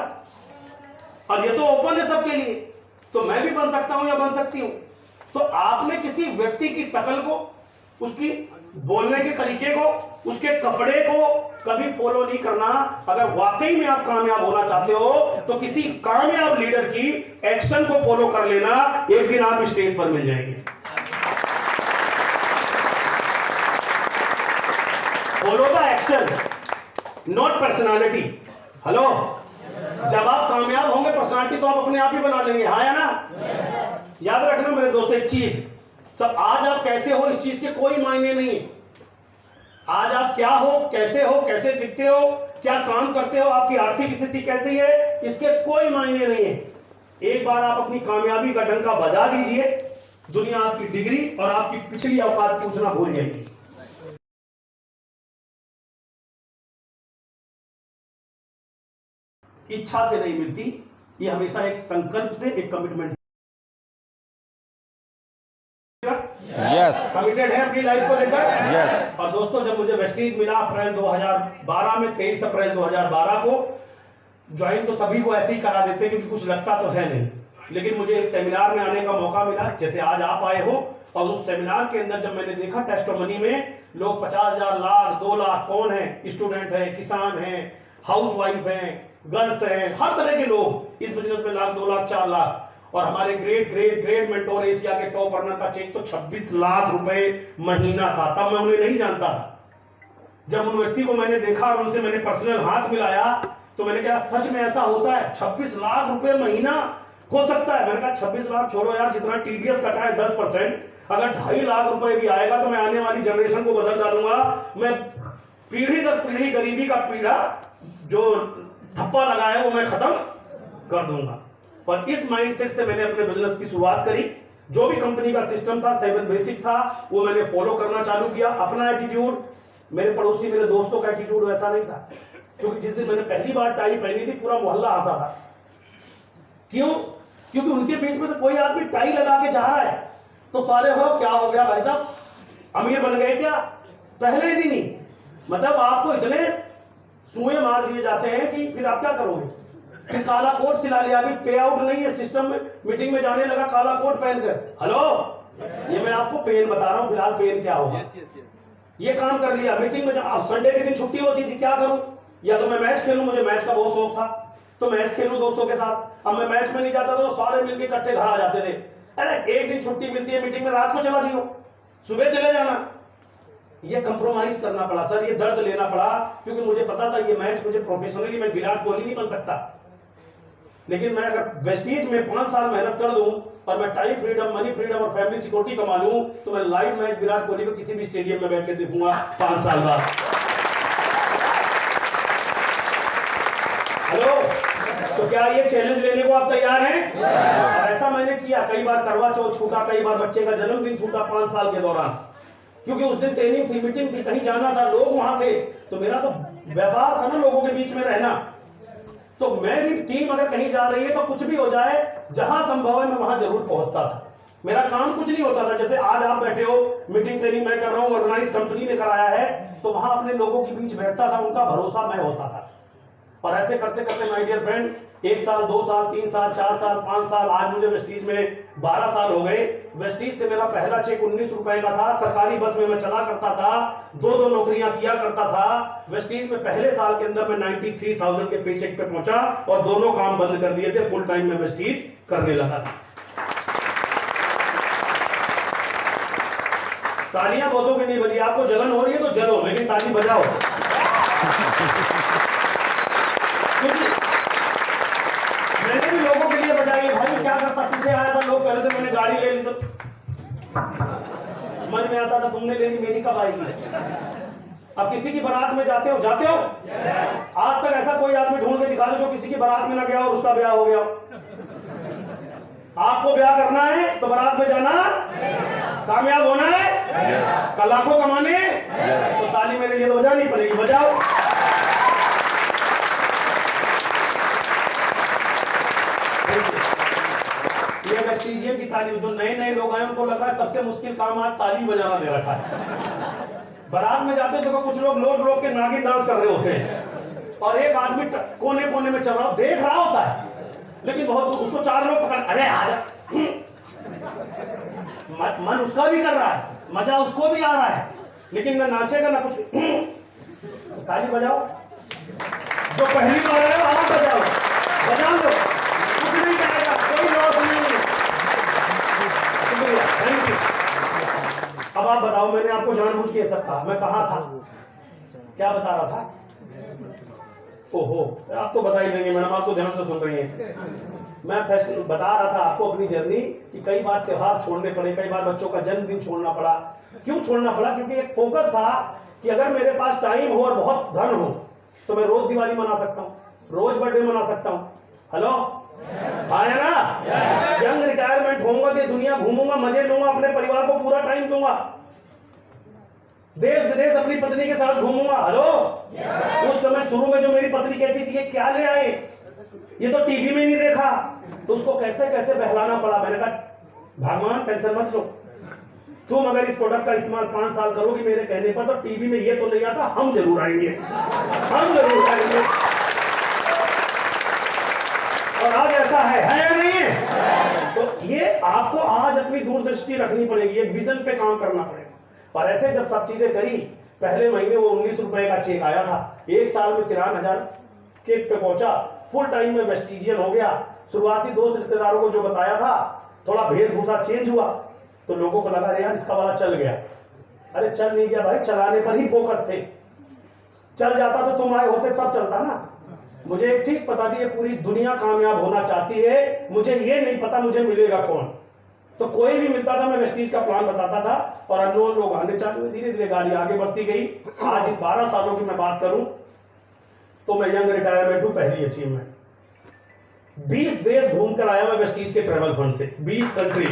और ये तो ओपन है सबके लिए, तो मैं भी बन सकता हूं या बन सकती हूं। तो आपने किसी व्यक्ति की शक्ल को, उसकी बोलने के तरीके को, उसके कपड़े को कभी फॉलो नहीं करना। अगर वाकई में आप कामयाब होना चाहते हो तो किसी कामयाब लीडर की एक्शन को फॉलो कर लेना, एक दिन आप स्टेज पर मिल जाएंगे। Follow the action, not personality. Hello, जब आप कामयाब होंगे पर्सनालिटी तो आप अपने आप ही बना लेंगे, हाँ या ना? याद रखना मेरे दोस्त एक चीज, सब आज आप कैसे हो इस चीज के कोई मायने नहीं। आज आप क्या हो, कैसे दिखते हो, क्या काम करते हो, आपकी आर्थिक स्थिति कैसी है, इसके कोई मायने नहीं है। एक बार आप अपनी कामयाबी का डंका बजा दीजिए, दुनिया आपकी डिग्री और आपकी पिछली औकात पूछना भूल जाएगी। इच्छा से नहीं मिलती, ये हमेशा एक संकल्प से, एक कमिटमेंट। यस, कमिटेड है अपनी लाइफ को लेकर। यस। और दोस्तों, जब मुझे वेस्टीज मिला अप्रैल 2012 में, 23 अप्रैल 2012 को, ज्वाइन तो सभी को ऐसे ही करा देते क्योंकि कुछ लगता तो है नहीं, लेकिन मुझे एक सेमिनार में आने का मौका मिला, जैसे आज आप आए हो। और उस सेमिनार के अंदर जब मैंने देखा टेस्टिमनी में लोग 50,000, लाख, 2 लाख, कौन है, स्टूडेंट है, किसान है, हाउसवाइफ है, गर्ल्स हैं, हर तरह के लोग इस बिजनेस में लाख, 2 लाख, 4 लाख। और हमारे ग्रेट मेंटोर एशिया के टॉप अर्नर का चेक तो 26 लाख रुपए महीना था। तब मैं उन्हें नहीं जानता था। जब उन व्यक्ति को मैंने देखा और उनसे मैंने पर्सनल हाथ मिलाया तो मैंने कहा सच में ऐसा होता है? 26 लाख रुपए महीना हो सकता है? मैंने कहा 26 लाख छोड़ो यार, जितना TDS कटा है 10%, अगर 2.5 लाख रुपए भी आएगा तो मैं आने वाली जनरेशन को बदल डालूंगा। मैं पीढ़ी दर पीढ़ी गरीबी का पीड़ा जो ठप्पा लगा है वो मैं खत्म कर दूंगा। और इस माइंडसेट से मैंने अपने बिजनेस की शुरुआत करी। जो भी कंपनी का सिस्टम था, 7 बेसिक था, वो मैंने फॉलो करना चालू किया। अपना एटीट्यूड, मेरे पड़ोसी, मेरे दोस्तों का एटीट्यूड वैसा नहीं था, क्योंकि जिस दिन मैंने पहली बार टाई पहनी थी पूरा मोहल्ला हंसा था। क्यों? क्योंकि उनके बीच में से कोई आदमी टाई लगा के जा रहा है तो सारे हो क्या हो गया भाई साहब, अमीर बन गए क्या? पहले ही दिन ही मतलब आपको इतने सुए मार दिए जाते हैं कि फिर आप क्या करोगे? फिर काला कोट सिला लिया, अभी पे आउट नहीं है सिस्टम में, मीटिंग में जाने लगा काला कोट पहनकर। हेलो, ये मैं आपको पेन बता रहा हूं, फिलहाल पेन क्या होगा। ये काम कर लिया, मीटिंग में संडे के दिन छुट्टी होती थी, क्या करूं? या तो मैं मैच खेलूं, मुझे मैच का बहुत शौक था तो मैच खेलूं दोस्तों के साथ। अब मैं मैच में नहीं जाता था तो सारे मिलकर इकट्ठे घर आ जाते थे। अरे एक दिन छुट्टी मिलती है मीटिंग में, रात को चला जियो, सुबह चले जाना। ये कंप्रोमाइज करना पड़ा सर, ये दर्द लेना पड़ा, क्योंकि मुझे पता था ये मैच मुझे प्रोफेशनली, मैं विराट कोहली नहीं बन सकता, लेकिन मैं अगर वेस्टीज में 5 साल मेहनत कर दूं और मैं टाइम फ्रीडम, मनी फ्रीडम और फैमिली सिक्योरिटी कमा लूं तो मैं लाइव मैच विराट कोहली को किसी भी स्टेडियम में बैठ के देखूंगा 5 साल बाद। हेलो, तो क्या ये चैलेंज लेने को आप तैयार हैं? और ऐसा मैंने किया, कई बार करवा चौथ छूटा, कई बार बच्चे का जन्मदिन छूटा 5 साल के दौरान, क्योंकि उस दिन ट्रेनिंग थी, मीटिंग थी, कहीं जाना था, लोग वहां थे, तो मेरा तो व्यापार था ना लोगों के बीच में रहना। तो मैं भी, टीम अगर कहीं जा रही है तो कुछ भी हो जाए, जहां संभव है मैं वहां जरूर पहुंचता था। मेरा काम कुछ नहीं होता था, जैसे आज आप बैठे हो, मीटिंग ट्रेनिंग मैं कर रहा हूं, ऑर्गेनाइज कंपनी ने कराया है, तो वहां अपने लोगों के बीच बैठता था, उनका भरोसा मैं होता था। और ऐसे करते करते माय डियर फ्रेंड, 1 साल, 2 साल, 3 साल, 4 साल, 5 साल, आज मुझे वेस्टीज में 12 साल हो गए। वेस्टीज से मेरा पहला चेक 19 रुपए का था, सरकारी बस में मैं चला करता था, 2 नौकरियां किया करता था। वेस्टीज में पहले साल के अंदर मैं 93,000 के पे चेक पे पहुंचा और दोनों काम बंद कर दिए थे, फुल टाइम में वेस्टीज करने लगा था। तालियां बहुतों की नहीं बजी, आपको जलन हो रही है तो जलो, लेकिन ताली बजाओ। मैंने भी लोगों के लिए बजाई है, भाई क्या करता, पीछे आया था, लोग कह रहे थे मैंने गाड़ी ले ली, तो मन में आता था तुमने ले ली, मेरी कब आएगी। अब किसी की बारात में जाते हो आज तक ऐसा कोई आदमी ढूंढ के दिखा दो जो किसी की बारात में ना गया और उसका ब्याह हो गया। आपको ब्याह करना है तो बारात में जाना, कामयाब होना है, कल लाखों कमाने, तो ताली मेरे लिए तो बजानी पड़ेगी, बजाओ। ये वेस्टीजियम की ताली, जो नए नए लोग आए उनको लग रहा है सबसे मुश्किल काम आज ताली बजाना दे रखा है। बारात में जाते तो कुछ लोग लोट के नागिन डांस कर रहे होते हैं, और एक आदमी कोने कोने में चल रहा देख रहा होता है, लेकिन बहुत उसको 4 लोग पकड़, अरे आजा, मन उसका भी कर रहा है, मजा उसको भी आ रहा है, लेकिन ना नाचेगा ना कुछ। तो ताली बजाओ, जो पहली बार आए आप बजाओ, बजा लो, कुछ नहीं जाएगा, कोई लॉस नहीं है। शुक्रिया, थैंक यू। अब आप बताओ, मैंने आपको जानबूझ के सब कहा, मैं कहा था, क्या बता रहा था? ओहो, आप तो बता ही देंगे मैडम, आप तो ध्यान से सुन रही हैं। मैं फेस्टिवल बता रहा था आपको अपनी जर्नी, कि कई बार त्योहार छोड़ने पड़े, कई बार बच्चों का जन्मदिन छोड़ना पड़ा। क्यों छोड़ना पड़ा? क्योंकि एक फोकस था कि अगर मेरे पास टाइम हो और बहुत धन हो तो मैं रोज दिवाली मना सकता हूं, रोज बर्थडे मना सकता हूं। हेलो, हाँ है ना? यंग रिटायरमेंट होऊंगा, तो दुनिया घूमूंगा, मजे लूंगा, अपने परिवार को पूरा टाइम दूंगा, देश विदेश अपनी पत्नी के साथ घूमूंगा। हेलो, उस समय शुरू में जो मेरी पत्नी कहती थी ये क्या ले आए, ये तो टीवी में नहीं देखा, तो उसको कैसे कैसे बहलाना पड़ा। मैंने कहा भगवान टेंशन मत लो, तुम अगर इस प्रोडक्ट का इस्तेमाल 5 साल करोगी मेरे कहने पर, तो टीवी में ये तो नहीं आता, हम जरूर आएंगे, हम जरूर आएंगे। और आज ऐसा है या नहीं है? तो ये आपको आज अपनी दूरदृष्टि रखनी पड़ेगी, एक विजन पे काम करना पड़ेगा। और ऐसे जब सब चीजें करी, पहले महीने वो 19 रुपए का चेक आया था, 1 साल में 53,000 के पे पहुंचा, फुल टाइम में वेस्टीजियन हो गया। शुरुआती दोस्त रिश्तेदारों को जो बताया था, थोड़ा वेशभूषा चेंज हुआ, तो लोगों को लगा यार इसका वाला चल गया। अरे चल नहीं गया भाई, चलाने पर ही फोकस थे, चल जाता तो तुम आए होते तब चलता ना। मुझे एक चीज पता थी, ये पूरी दुनिया कामयाब होना चाहती है, मुझे ये नहीं पता मुझे मिलेगा कौन। तो कोई भी मिलता था मैं वेस्टीज का प्लान बताता था, और अननोन लोग आने चालू हुए, धीरे धीरे गाड़ी आगे बढ़ती गई। आज इन 12 सालों की मैं बात करूं तो मैं यंग रिटायरमेंट हूं, पहली अचीवमेंट 20 देश घूमकर आया मैं वेस्टीज के ट्रैवल फंड से, 20 कंट्री।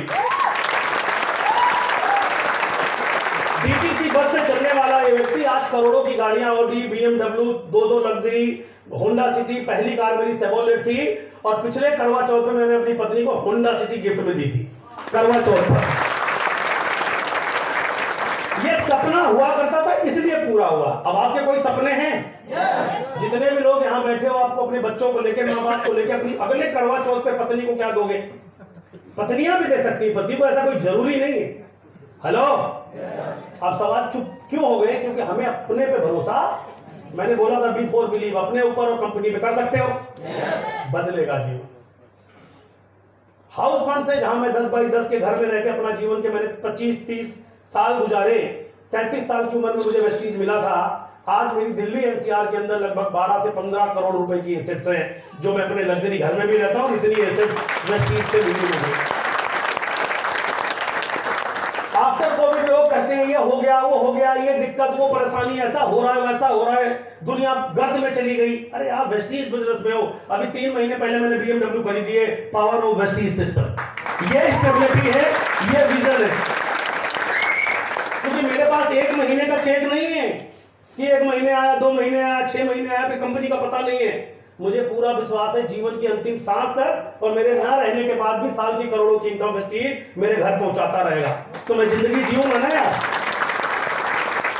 डीटीसी बस से चलने वाला ये व्यक्ति आज करोड़ों की गाड़ियां, Audi, BMW, 2 luxury, Honda city, पहली कार मेरी सेवोलेट थी, और पिछले करवा चौथ में मैंने अपनी पत्नी को होंडा सिटी गिफ्ट में दी थी, करवा चौथ पर। ये सपना हुआ करता था, इसलिए पूरा हुआ। अब आपके कोई सपने हैं? जितने भी लोग यहां बैठे हो, आपको अपने बच्चों को लेकर, मां बाप को लेकर, अपनी अगले करवा चौथ पे पत्नी को क्या दोगे? पत्नियां भी दे सकती है, पति को ऐसा कोई जरूरी नहीं है। हेलो, अब सवाल चुप क्यों हो गए? क्योंकि हमें अपने पे भरोसा, मैंने बोला था बिफोर बिलीव, अपने ऊपर और कंपनी पे कर सकते हो, बदलेगा जीवन। हाउस फंड से जहां मैं 10 बाई 10 के घर में रहकर अपना जीवन के मैंने 25-30 साल गुजारे, 33 साल की उम्र में मुझे वेस्टीज मिला था। आज मेरी दिल्ली एनसीआर के अंदर लगभग 12 से 15 करोड़ रुपए की एसेट्स हैं, जो मैं अपने लग्जरी घर में भी रहता हूं, इतनी एसेट्स वेस्टीज से मिली मुझे। आफ्टर कोविड लोग कहते कहते हैं ये हो गया, वो हो गया, ये दिक्कत, वो परेशानी, ऐसा हो रहा है, वैसा हो रहा है, दुनिया गर्द में चली गई। अरे आप वेस्टीज बिजनेस में हो। अभी 3 महीने पहले मैंने BMW खरीदी है, पावर ऑफ वेस्टीज सिस्टम। ये स्टेबिलिटी है, ये विजन है। क्योंकि मेरे पास 1 महीने का चेक नहीं है कि 1 महीने आया, 2 महीने आया, 6 महीने आया, फिर कंपनी का पता नहीं है। मुझे पूरा विश्वास है जीवन की अंतिम सांस तक, और मेरे ना रहने के बाद भी साल की करोड़ों की इनकम वेस्टीज मेरे घर पहुंचाता रहेगा। तो मैं जिंदगी जीऊंगा ना यार।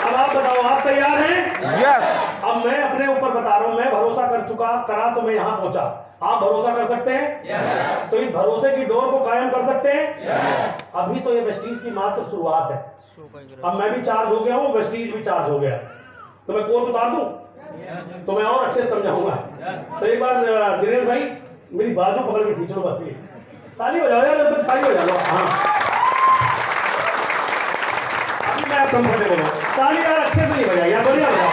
अब आप बताओ, आप तैयार हैं? यस। अब मैं अपने ऊपर बता रहा हूं, मैं भरोसा कर चुका, करा तो मैं यहां पहुंचा। आप भरोसा कर सकते हैं? yes. तो इस भरोसे की डोर को कायम कर सकते हैं? yes. अभी तो ये वेस्टीज की मात्र शुरुआत है। अब मैं भी चार्ज हो गया हूं, वेस्टीज भी चार्ज हो गया है। तो मैं कोर्ट उतार दूं तो मैं और अच्छे से समझाऊंगा। तो एक बार दिनेश भाई मेरी बाजू पकड़ के खींच लो, बस ये ताली बजाओ यार, ताली बजा लो। हाँ, अभी मैं कंफर्टेबल हूं। ताली यार अच्छे से नहीं बजाई यार, बढ़िया बजाओ।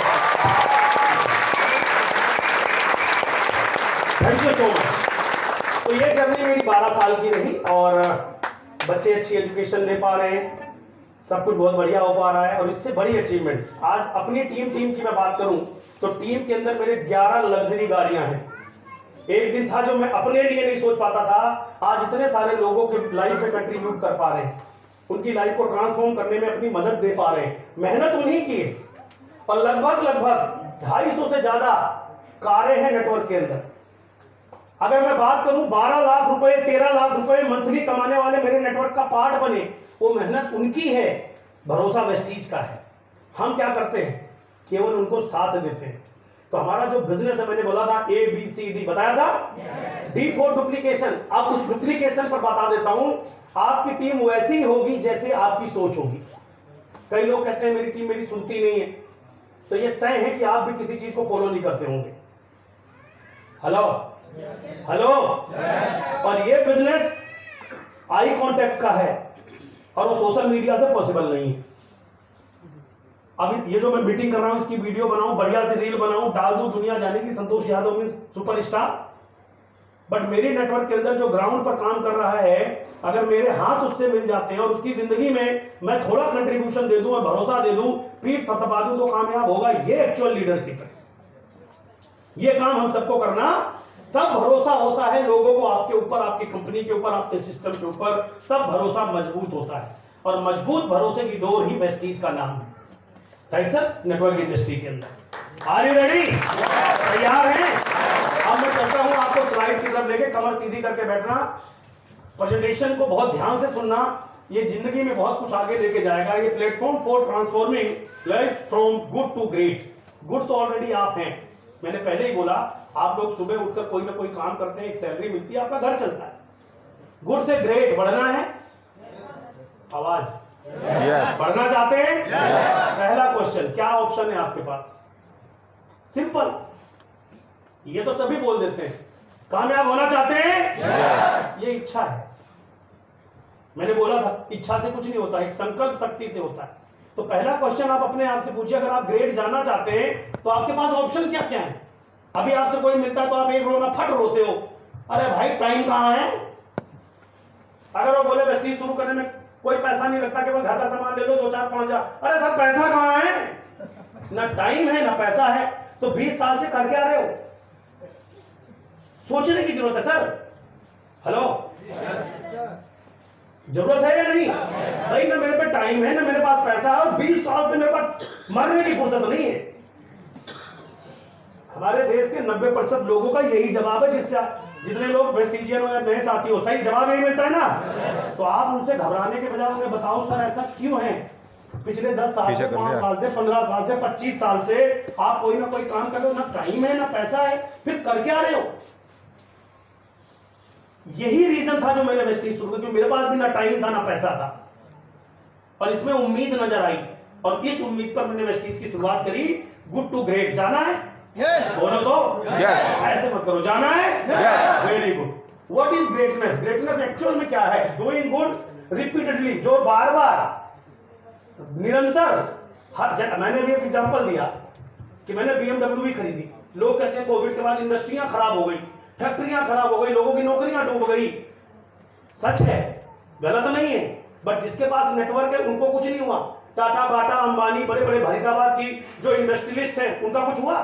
Thank you so much. तो ये जर्नी मेरी 12 साल की रही, और बच्चे अच्छी एजुकेशन ले पा रहे हैं, सब कुछ बहुत बढ़िया हो पा रहा है। और इससे बड़ी अचीवमेंट आज अपनी टीम की मैं बात करूं तो टीम के अंदर मेरे 11 लग्जरी गाड़ियां हैं। एक दिन था जो मैं अपने लिए नहीं सोच पाता था, आज इतने सारे लोगों के लाइफ में कंट्रीब्यूट कर पा रहे हैं, उनकी लाइफ को ट्रांसफॉर्म करने में अपनी मदद दे पा रहे हैं। मेहनत उन्हीं की है, और लगभग 250 से ज्यादा कारें हैं नेटवर्क के अंदर। अगर मैं बात करूं 12 लाख रुपए, 13 लाख रुपए मंथली कमाने वाले मेरे नेटवर्क का पार्ट बने, वो मेहनत उनकी है, भरोसा वेस्टीज का है। हम क्या करते हैं, केवल उनको साथ देते हैं। तो हमारा जो बिजनेस है, मैंने बोला था ABCD बताया था, D फॉर डुप्लीकेशन। अब उस डुप्लीकेशन पर बता देता हूं, आपकी टीम वैसी ही होगी जैसे आपकी सोच होगी। कई लोग कहते हैं मेरी टीम मेरी सुनती नहीं है, तो ये तय है कि आप भी किसी चीज को फॉलो नहीं करते होंगे। Hello hello. और ये बिजनेस आई कांटेक्ट का है, और वो सोशल मीडिया से पॉसिबल नहीं है। अभी ये जो मैं मीटिंग कर रहा हूं, इसकी वीडियो बनाऊं, बढ़िया से रील बनाऊं, डाल दूं, दुनिया जानेगी Santosh Yadav means superstar. But मेरे नेटवर्क के अंदर जो ग्राउंड पर काम कर रहा है, अगर मेरे हाथ उससे मिल जाते हैं और उसकी जिंदगी में मैं थोड़ा कंट्रीब्यूशन दे दूं और भरोसा दे दूं, पीठ थपथपा दूं, तो कामयाब होगा। ये एक्चुअल लीडरशिप है। ये काम हम सबको करना, तब भरोसा होता है लोगों को आपके ऊपर, आपकी कंपनी के ऊपर, आपके सिस्टम के ऊपर, तब भरोसा मजबूत होता है। और मजबूत भरोसे की डोर ही वेस्टीज का नाम है। राइट सर, नेटवर्क इंडस्ट्री के अंदर। Are you ready? तैयार हैं? अब मैं चलता हूं, आपको स्लाइड की तरफ लेके, कमर सीधी करके बैठना, प्रेजेंटेशन को बहुत ध्यान से सुनना। ये जिंदगी में बहुत कुछ आगे लेके जाएगा। ये platform for transforming life from good to great. Good तो ऑलरेडी आप हैं, मैंने पहले ही बोला, आप लोग सुबह उठकर कोई ना कोई काम करते हैं, एक सैलरी मिलती है, आपका घर चलता है। गुड से ग्रेट बढ़ना है, आवाज बढ़ना चाहते हैं? पहला क्वेश्चन, क्या ऑप्शन है आपके पास? सिंपल, ये तो सभी बोल देते हैं, कामयाब होना चाहते हैं? ये इच्छा है। मैंने बोला था इच्छा से कुछ नहीं होता, एक संकल्प शक्ति से होता है। तो पहला क्वेश्चन आप अपने आप से पूछिए, अगर आप ग्रेड जाना चाहते हैं तो आपके पास ऑप्शन क्या क्या है? अभी आपसे कोई मिलता है तो आप एक रोना फट रोते हो, अरे भाई टाइम कहां है? अगर वो बोले वेस्टीज शुरू करने में कोई पैसा नहीं लगता, केवल घर का सामान ले लो 2-4-5 हजार, अरे सर पैसा कहां है? ना टाइम है ना पैसा है, तो 20 साल से कर क्या रहे हो? सोचने की जरूरत है सर। हेलो, जरूरत है या नहीं भाई? ना मेरे पे टाइम है, ना मेरे पास पैसा है, और 20 साल से मेरे पास मरने की फुर्सत नहीं है। हमारे देश के 90% लोगों का यही जवाब है, जिससे जितने लोग वेस्टीजियन हो या नए साथी हो, सही जवाब यही मिलता है ना। तो आप उनसे घबराने के बजाय उन्हें बताओ सर ऐसा क्यों है? पिछले 10 साल से, 5 साल से, 15 साल से, 25 साल से आप कोई ना कोई काम कर रहे हो, ना टाइम है ना पैसा है, फिर कर क्या रहे हो? यही रीजन था जो मैंने वेस्टीज शुरू किया, मेरे पास भी ना टाइम था ना पैसा था, और इसमें उम्मीद नजर आई, और इस उम्मीद पर मैंने वेस्टीज की शुरुआत करी। गुड टू ग्रेट जाना है? बोलो तो ऐसे मत करो, जाना है? Very good. What is greatness? Greatness actual में क्या है? डूइंग गुड रिपीटेडली, जो बार बार निरंतर। मैंने भी एक एग्जांपल दिया कि मैंने BMW भी खरीदी। लोग कहते हैं कोविड के बाद इंडस्ट्रियां खराब हो गई, फैक्ट्रियां खराब हो गई, लोगों की नौकरियां डूब गई। सच है, गलत नहीं है, बट जिसके पास नेटवर्क है उनको कुछ नहीं हुआ। टाटा, बाटा, अंबानी, बड़े बड़े फरीदाबाद की जो इंडस्ट्रियलिस्ट हैं, उनका कुछ हुआ?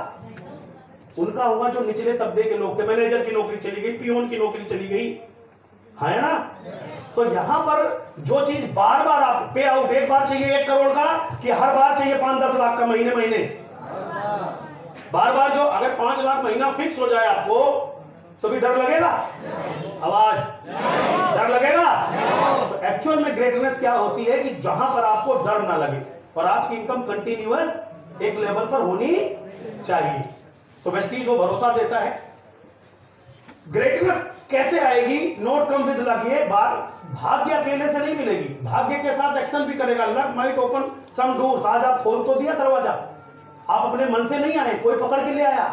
उनका हुआ जो निचले तबके के लोग थे। मैनेजर की नौकरी चली गई, पियोन की नौकरी चली गई, है ना? तो यहां पर जो चीज बार बार आप पे आउट एक बार चाहिए 1 करोड़ का, कि हर बार चाहिए 5-10 लाख का महीने महीने? बार बार जो अगर 5 लाख महीना फिक्स हो जाए आपको, तो भी डर लगेगा? आवाज, डर लगेगा? तो एक्चुअल में ग्रेटनेस क्या होती है कि जहां पर आपको डर ना लगे और आपकी इनकम कंटिन्यूअस एक लेवल पर होनी चाहिए। तो वेस्टीज वो भरोसा देता है। ग्रेटनेस कैसे आएगी? Note come with luck. ये भाग्य अकेले से नहीं मिलेगी, भाग्य के साथ एक्शन भी करेगा। Luck might open some doors. आज आप खोल तो दिया दरवाजा, आप अपने मन से नहीं आए, कोई पकड़ के ले आया।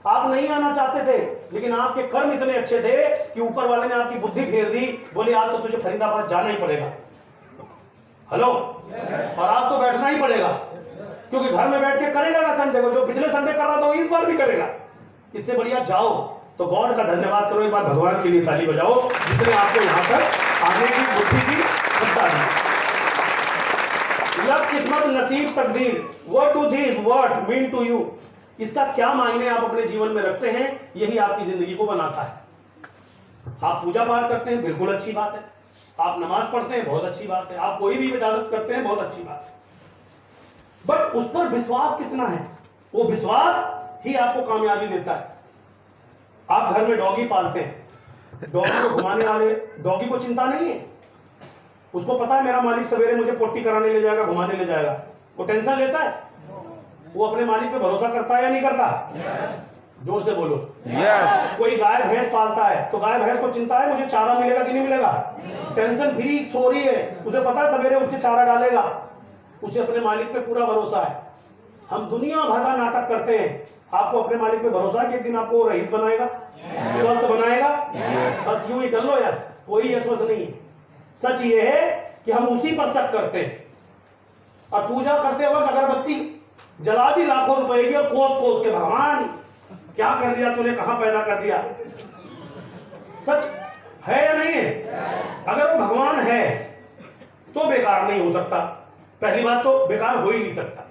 आप नहीं आना चाहते थे, लेकिन आपके कर्म इतने अच्छे थे कि ऊपर वाले ने आपकी बुद्धि फेर दी, बोले आज तो तुझे फरीदाबाद जाना ही पड़ेगा। हेलो, और आज तो बैठना ही पड़ेगा, क्योंकि घर में बैठ के करेगा ना संडे को, जो पिछले संडे कर रहा था वो इस बार भी करेगा। इससे बढ़िया जाओ। तो गॉड का धन्यवाद करो, एक बार भगवान के लिए ताली बजाओ, जिसने आपको यहां तक आने की बुद्धि की सत्ता दी। लक, किस्मत, नसीब, तकदीर, what do these words mean to you? इसका क्या मायने आप अपने जीवन में रखते हैं, यही आपकी जिंदगी को बनाता है। आप पूजा पाठ करते हैं, बिल्कुल अच्छी बात है। आप नमाज पढ़ते हैं, बहुत अच्छी बात है। आप कोई भी इबादत करते हैं, बहुत अच्छी बात है। बट उस पर विश्वास कितना है? वो विश्वास ही आपको कामयाबी देता है। आप घर में डॉगी पालते हैं, डॉगी को घुमाने वाले डॉगी को चिंता नहीं है, उसको पता है मेरा मालिक सवेरे मुझे पोटी कराने ले जाएगा, घुमाने ले जाएगा। वो टेंशन लेता है? वो अपने मालिक पे भरोसा करता है या नहीं करता? जोर से बोलो। कोई गाय भैंस पालता है, तो गाय भैंस को चिंता है मुझे चारा मिलेगा कि नहीं मिलेगा? टेंशन फ्री सो रही है, उसे पता है सवेरे उठ के चारा डालेगा। उसे अपने मालिक पे पूरा भरोसा है। हम दुनिया भर का नाटक करते हैं, आपको अपने मालिक पे भरोसा है कि एक दिन आपको रईस बनाएगा, स्वस्थ बनाएगा? बस यूं ही कर लो यस, कोई यस वस नहीं है। सच ये है कि हम उसी पर शक करते हैं। और पूजा करते वक्त अगरबत्ती जला दी लाखों रुपए की, और कोस कोस के भगवान क्या कर दिया तूने, कहां पैदा कर दिया? सच है या नहीं है? अगर वो भगवान है तो बेकार नहीं हो सकता। पहली बात तो बेकार हो ही नहीं सकता।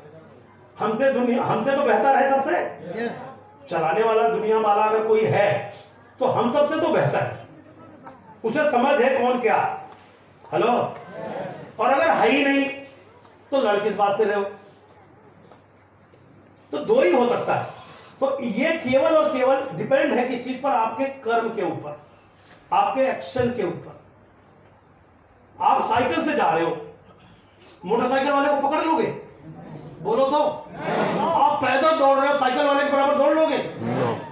हमसे तो बेहतर है सबसे। चलाने वाला दुनिया वाला अगर कोई है तो हम सबसे तो बेहतर है, उसे समझ है कौन क्या। हेलो, और अगर है ही नहीं तो लड़ किस बात से रहे हो? तो दो ही हो सकता है। तो ये केवल और केवल डिपेंड है किस चीज पर? आपके कर्म के ऊपर, आपके एक्शन के ऊपर। आप साइकिल से जा रहे हो, मोटरसाइकिल वाले को पकड़ लोगे? बोलो तो। आप पैदल दौड़ रहे हो, साइकिल वाले के बराबर दौड़ लोगे?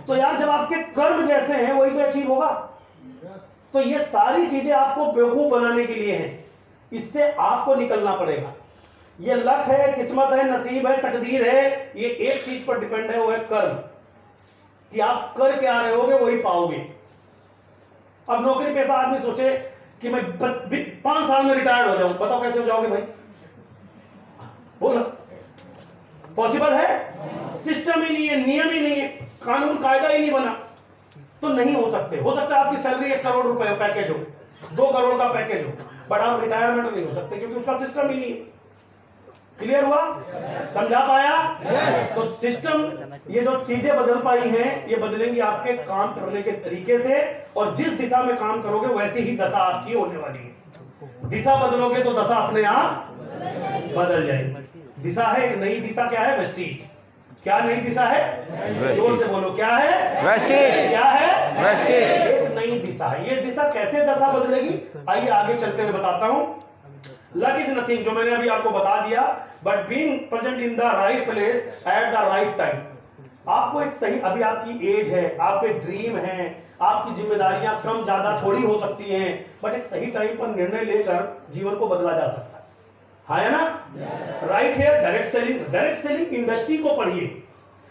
तो यार जब आपके कर्म जैसे हैं वही तो अचीव होगा। तो ये सारी चीजें आपको बेवकूफ बनाने के लिए हैं, इससे आपको निकलना पड़ेगा। ये लक है, किस्मत है, नसीब है, तकदीर है, ये एक चीज पर डिपेंड है, वो है कर्म, कि आप कर क्या रहे होगे वही पाओगे। अब नौकरी पेशा आदमी सोचे कि मैं 5 साल में रिटायर्ड हो जाऊं, बताओ कैसे हो जाओगे भाई? बोलो, पॉसिबल है? सिस्टम ही नहीं है, नियम ही नहीं है, कानून कायदा ही नहीं बना, तो नहीं हो सकते। हो सकता है आपकी सैलरी 1 करोड़ रुपए पैकेज हो, 2 करोड़ का पैकेज हो, बट आप रिटायरमेंट नहीं हो सकते, क्योंकि उसका सिस्टम ही नहीं है। क्लियर हुआ? समझा पाया? तो सिस्टम, ये जो चीजें बदल पाई हैं, ये बदलेंगी आपके काम करने के तरीके से, और जिस दिशा में काम करोगे वैसी ही दशा आपकी होने वाली है। दिशा बदलोगे तो दशा अपने आप बदल जाएगी। दिशा है एक नई दिशा, क्या है? वेस्टीज। क्या नई दिशा है? जोर से बोलो, क्या है? वेस्टीज। क्या है? वेस्टीज। एक नई दिशा है। ये दिशा कैसे दशा बदलेगी, आइए आगे चलते हुए बताता हूं। लक इज नथिंग, जो मैंने अभी आपको बता दिया, but being present in the right place at the right time. आपको एक सही, अभी आपकी एज है, आपके ड्रीम है, आपकी जिम्मेदारियां कम ज्यादा थोड़ी हो सकती हैं, बट एक सही टाइम पर निर्णय लेकर जीवन को बदला जा सकता है। हाँ है ना? राइट है। Direct selling, direct selling industry को पढ़िए।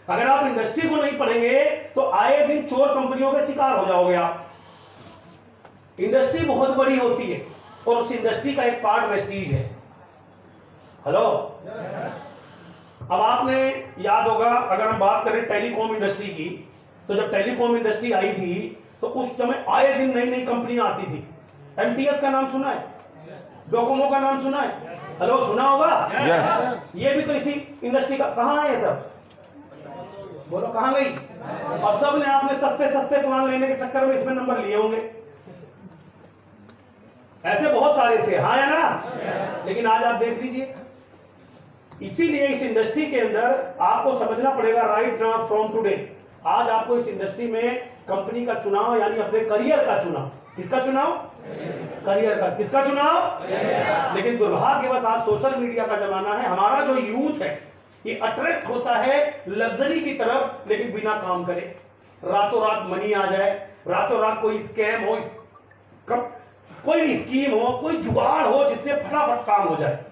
अगर आप इंडस्ट्री को नहीं पढ़ेंगे तो आए दिन चोर कंपनियों के शिकार हो जाओगे आप। इंडस्ट्री बहुत बड़ी होती है, और उस इंडस्ट्री का एक पार्ट वेस्टीज है। हेलो, अब आपने याद होगा, अगर हम बात करें टेलीकॉम इंडस्ट्री की, तो जब टेलीकॉम इंडस्ट्री आई थी तो उस समय आए दिन नई नई कंपनियां आती थी। एमटीएस का नाम सुना है? डोकोमो का नाम सुना है? हेलो, सुना होगा? यस ये भी तो इसी इंडस्ट्री का। कहां है ये सब? बोलो कहां गई? और सब ने आपने सस्ते सस्ते प्लान लेने के चक्कर में इसमें नंबर लिए होंगे। ऐसे बहुत सारे थे, हाँ या ना? लेकिन आज आप देख लीजिए, इसीलिए इस इंडस्ट्री के अंदर आपको समझना पड़ेगा राइट नाउ फ्रॉम टुडे। आज आपको इस इंडस्ट्री में कंपनी का चुनाव यानी अपने करियर का चुनाव। किसका चुनाव? करियर का। किसका चुनाव? लेकिन दुर्भाग्यवश आज सोशल मीडिया का जमाना है। हमारा जो यूथ है ये अट्रैक्ट होता है लग्जरी की तरफ, लेकिन बिना काम करे। रातों रात मनी आ जाए, रातों रात कोई स्कैम हो, कोई स्कीम हो, कोई जुगाड़ हो जिससे फटाफट काम हो जाए।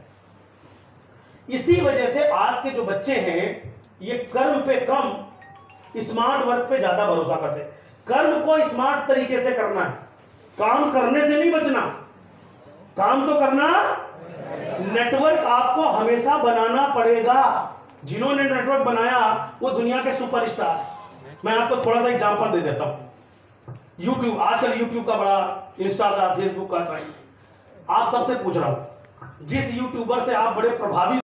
इसी वजह से आज के जो बच्चे हैं ये कर्म पे कम स्मार्ट वर्क पे ज्यादा भरोसा करते हैं। कर्म को स्मार्ट तरीके से करना है, काम करने से नहीं बचना। काम तो करना, नेटवर्क आपको हमेशा बनाना पड़ेगा। जिन्होंने नेटवर्क बनाया वो दुनिया के सुपरस्टार। मैं आपको थोड़ा सा एग्जांपल दे देता हूं। यूट्यूब, आजकल यूट्यूब का बड़ा, इंस्टा का, फेसबुक का ट्रेंड। आप सबसे पूछ रहा हूं, जिस यूट्यूबर से आप बड़े प्रभावित